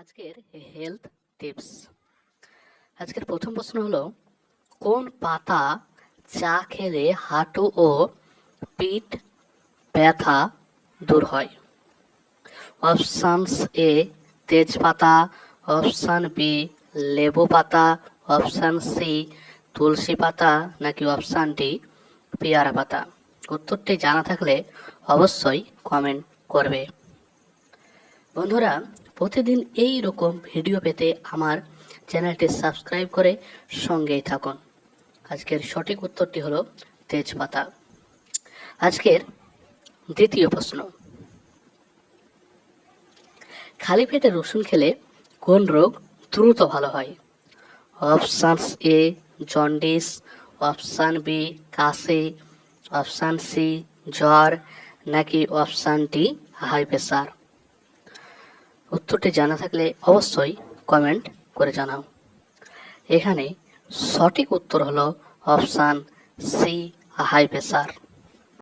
আজকের health tips. আজকের প্রথম প্রশ্ন হলো, কোন পাতা চা খেলে হাঁটু ও পিঠ ব্যথা দূর হয়? অপশানস এ তেজপাতা, অপশান বি লেবু পাতা, অপশান সি তুলসী পাতা, নাকি অপশান ডি পেয়ারা পাতা। উত্তরটি জানা থাকলে অবশ্যই কমেন্ট করবে। বন্ধুরা, প্রতিদিন এই রকম ভিডিও পেতে আমার চ্যানেলটি সাবস্ক্রাইব করে সঙ্গেই থাকুন। আজকের সঠিক উত্তরটি হলো তেজপাতা। আজকের দ্বিতীয় প্রশ্ন, খালি পেটে রসুন খেলে কোন রোগ দ্রুত ভালো হয়? Option A jaundice, option B কাশি, অপশান সি জ্বর, নাকি অপশান ডি হাই প্রেসার। উত্তরটি জানা থাকলে অবশ্যই কমেন্ট করে জানাও। এখানে সঠিক উত্তর হলো অপশান সি হাই প্রেসার।